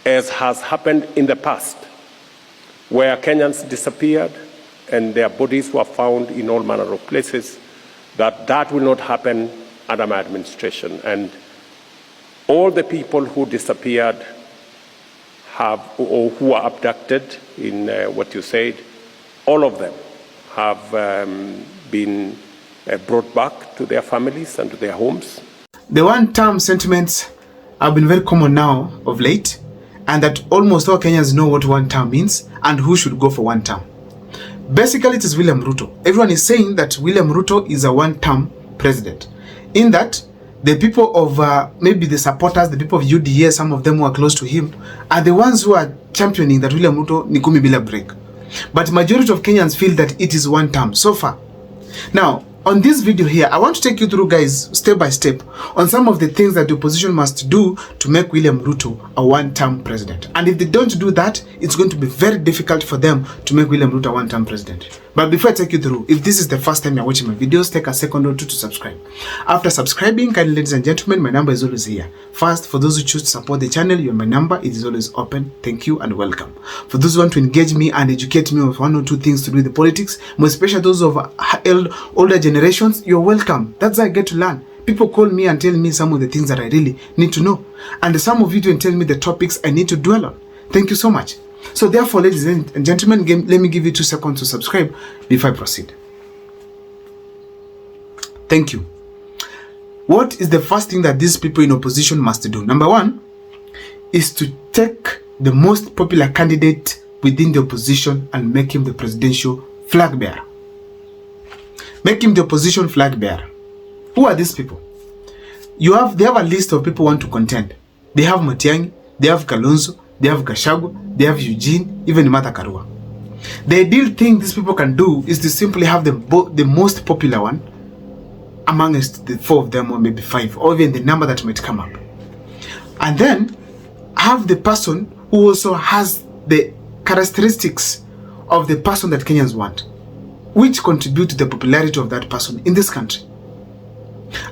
as has happened in the past, where Kenyans disappeared and their bodies were found in all manner of places, that will not happen under my administration. And all the people who disappeared or who were abducted in what you said, all of them have been brought back to their families and to their homes. The one-term sentiments have been very common now of late, and that almost all Kenyans know what one term means and who should go for one term. Basically, it is William Ruto. Everyone is saying that William Ruto is a one-term president, in that the people of maybe the supporters, the people of UDA, some of them who are close to him, are the ones who are championing that William Ruto ni kumi bila break. But majority of Kenyans feel that it is one term so far. Now, on this video here, I want to take you through, guys, step by step on some of the things that the opposition must do to make William Ruto a one-term president. And if they don't do that, it's going to be very difficult for them to make William Ruto a one-term president. But before I take you through, if this is the first time you're watching my videos, take a second or two to subscribe. After subscribing, kindly, ladies and gentlemen, my number is always here. First, for those who choose to support the channel, my number it is always open. Thank you and welcome. For those who want to engage me and educate me of one or two things to do with the politics, more especially those of older generations, you're welcome. That's how I get to learn. People call me and tell me some of the things that I really need to know. And some of you do tell me the topics I need to dwell on. Thank you so much. So therefore, ladies and gentlemen, let me give you 2 seconds to subscribe before I proceed. Thank you. What is the first thing that these people in opposition must do? Number 1 is to take the most popular candidate within the opposition and make him the presidential flag bearer. Make him the opposition flag bearer. Who are these people? They have a list of people who want to contend. They have Matiang'i, they have Kalonzo, they have Gachagua, they have Eugene, even Martha Karua. The ideal thing these people can do is to simply have the most popular one amongst the 4 of them, or maybe 5, or even the number that might come up. And then have the person who also has the characteristics of the person that Kenyans want, which contribute to the popularity of that person in this country.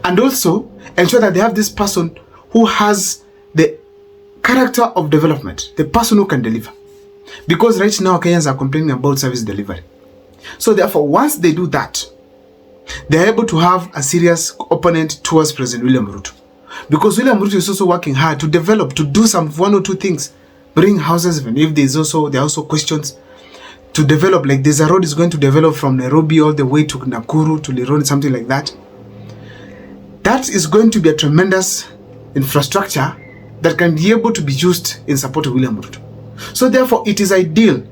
And also ensure that they have this person who has the character of development, the person who can deliver. Because right now Kenyans are complaining about service delivery. So therefore, once they do that, they are able to have a serious opponent towards President William Ruto. Because William Ruto is also working hard to develop, to do some 1 or 2 things, bring houses, even if there are also questions to develop. Like there's a road is going to develop from Nairobi all the way to Nakuru to Lironi, something like that. That is going to be a tremendous infrastructure that can be able to be used in support of William Ruto. So therefore, it is ideal,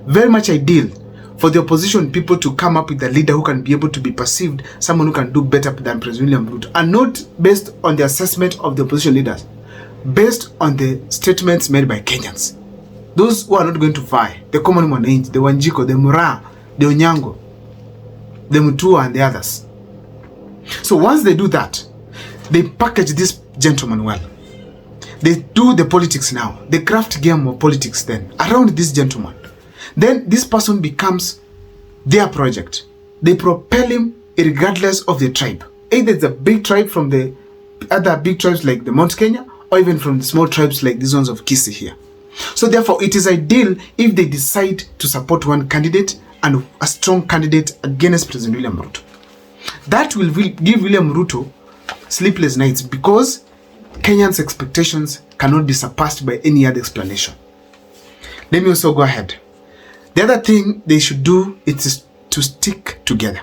very much ideal, for the opposition people to come up with a leader who can be able to be perceived, someone who can do better than President William Ruto, and not based on the assessment of the opposition leaders, based on the statements made by Kenyans. Those who are not going to vie, the common Mwananchi, the Wanjiko, the Mura, the Onyango, the Mutua, and the others. So once they do that, they package this gentleman well. They do the politics now, the craft game of politics then, around this gentleman. Then this person becomes their project. They propel him regardless of the tribe. Either it's a big tribe from the other big tribes like the Mount Kenya, or even from the small tribes like these ones of Kisii here. So therefore, it is ideal if they decide to support one candidate and a strong candidate against President William Ruto. That will give William Ruto sleepless nights, because Kenyans' expectations cannot be surpassed by any other explanation. Let me also go ahead. The other thing they should do is to stick together.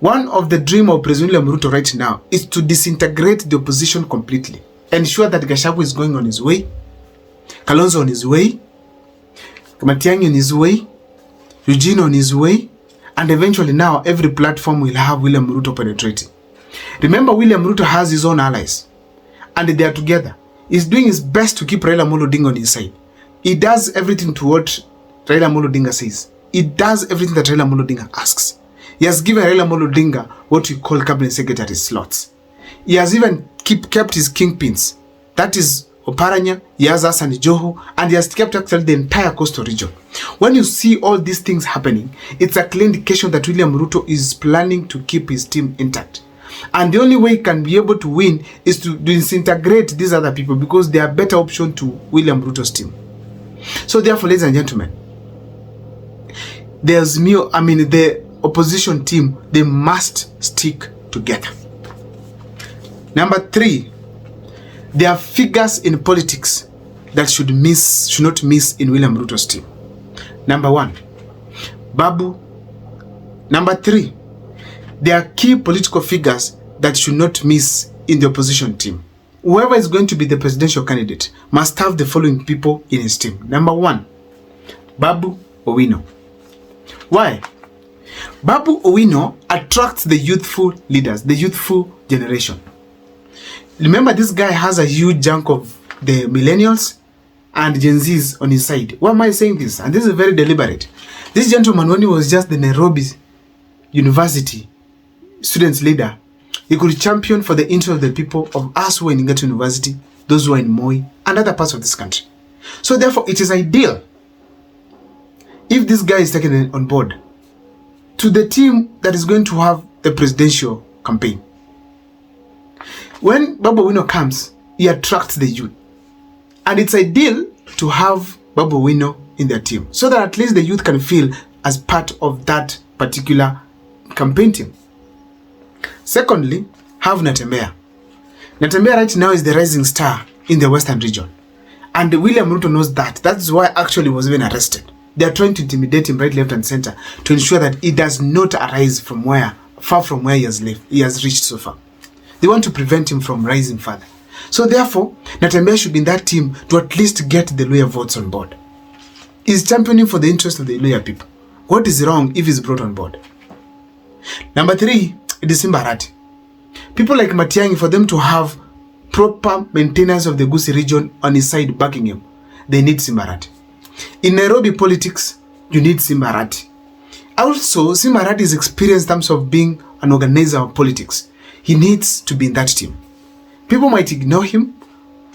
One of the dreams of President William Ruto right now is to disintegrate the opposition completely. Ensure that Gachagua is going on his way, Kalonzo on his way, Matiang'i on his way, Eugene on his way, and eventually now every platform will have William Ruto penetrating. Remember, William Ruto has his own allies, and they are together. He's doing his best to keep Raila Amolo Odinga on his side. He does everything to what Raila Amolo Odinga says. He does everything that Raila Amolo Odinga asks. He has given Raila Amolo Odinga what we call cabinet secretary slots. He has even kept his kingpins. That is Oparanya, he has Hassan Joho, and he has kept actually the entire coastal region. When you see all these things happening, it's a clear indication that William Ruto is planning to keep his team intact. And the only way he can be able to win is to disintegrate these other people, because they are better option to William Ruto's team. So therefore, ladies and gentlemen, the opposition team, they must stick together. Number 3, there are figures in politics that should not miss in William Ruto's team. Number 1, Babu. Number 3, there are key political figures that should not miss in the opposition team. Whoever is going to be the presidential candidate must have the following people in his team. Number 1, Babu Owino. Why? Babu Owino attracts the youthful leaders, the youthful generation. Remember, this guy has a huge chunk of the millennials and Gen Zs on his side. Why am I saying this? And this is very deliberate. This gentleman, when he was just the Nairobi University students leader, he could champion for the interest of the people of us who are in Ngati University, those who are in Moi, and other parts of this country. So therefore, it is ideal if this guy is taken on board to the team that is going to have the presidential campaign. When Babu Owino comes, he attracts the youth. And it's ideal to have Babu Owino in their team, so that at least the youth can feel as part of that particular campaign team. Secondly, have Natembeya. Natembeya right now is the rising star in the Western region. And William Ruto knows that. That's why actually he was even arrested. They are trying to intimidate him right, left, and center to ensure that he does not arise far from where he has reached so far. They want to prevent him from rising further. So therefore, Natembeya should be in that team to at least get the Luhya votes on board. He's championing for the interest of the Luhya people. What is wrong if he's brought on board? Number 3, it is Simba Arati. People like Matiang'i, for them to have proper maintenance of the Gusii region on his side backing him, they need Simba Arati. In Nairobi politics, you need Simba Arati. Also, Simba Arati is experienced in terms of being an organizer of politics. He needs to be in that team. People might ignore him,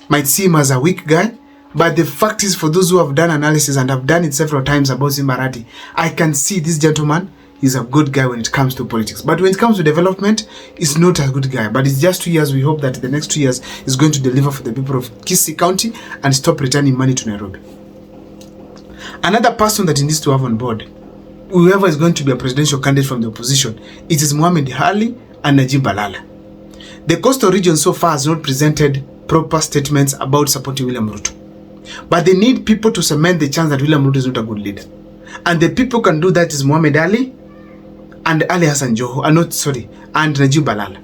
might see him as a weak guy, but the fact is, for those who have done analysis and have done it several times about Simba Arati, I can see this gentleman is a good guy when it comes to politics. But when it comes to development, he's not a good guy. But it's just 2 years. We hope that the next 2 years is going to deliver for the people of Kisii County and stop returning money to Nairobi. Another person that he needs to have on board, whoever is going to be a presidential candidate from the opposition, it is Mohamed Ali and Najib Balala. The coastal region so far has not presented proper statements about supporting William Ruto. But they need people to cement the chance that William Ruto is not a good leader. And the people can do that is Mohamed Ali and Ali Hassan Joho, and Najib Balala.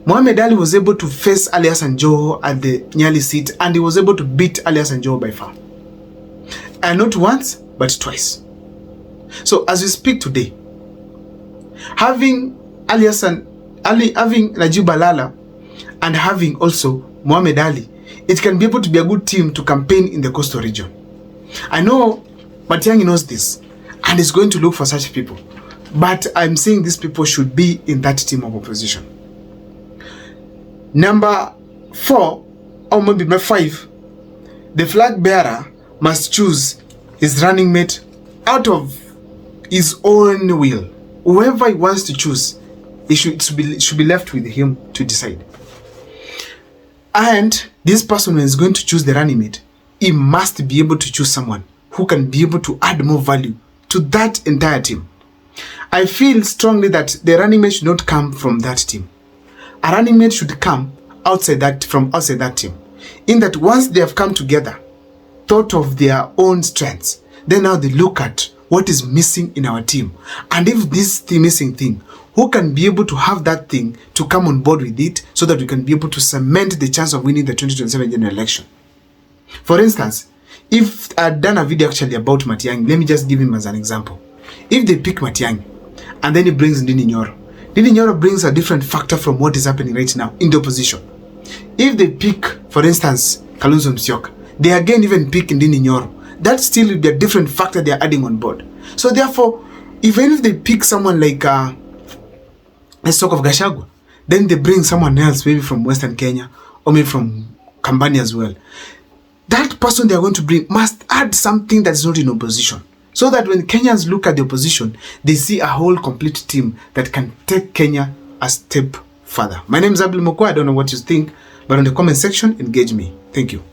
Mohamed Ali was able to face Ali Hassan Joho at the Nyali seat, and he was able to beat Ali Hassan Joho by far. And not once, but twice. So as we speak today, having having Najib Balala and having also Mohamed Ali, it can be able to be a good team to campaign in the coastal region. I know Matiang'i knows this and is going to look for such people. But I'm saying these people should be in that team of opposition. Number 4, or maybe number 5, the flag bearer must choose his running mate out of his own will. Whoever he wants to choose, it should be left with him to decide. And this person, when is going to choose the running mate, he must be able to choose someone who can be able to add more value to that entire team. I feel strongly that the running mate should not come from that team. A running mate should come from outside that team. In that once they have come together, thought of their own strengths, then now they look at what is missing in our team. And if this missing thing, who can be able to have that thing to come on board with it so that we can be able to cement the chance of winning the 2027 general election. For instance, if I had done a video actually about Matiang'i, let me just give him as an example. If they pick Matiang'i and then he brings Ndini Nyoro brings a different factor from what is happening right now in the opposition. If they pick, for instance, Kalonzo Musyoka, they again even pick Ndini Nyoro, that still will be a different factor they are adding on board. So therefore, even if they pick someone like let's talk of Gachagua, then they bring someone else, maybe from Western Kenya or maybe from Kambani as well. That person they are going to bring must add something that is not in opposition, so that when Kenyans look at the opposition, they see a whole complete team that can take Kenya a step further. My name is Abdul Mokwa. I don't know what you think, but on the comment section, engage me. Thank you.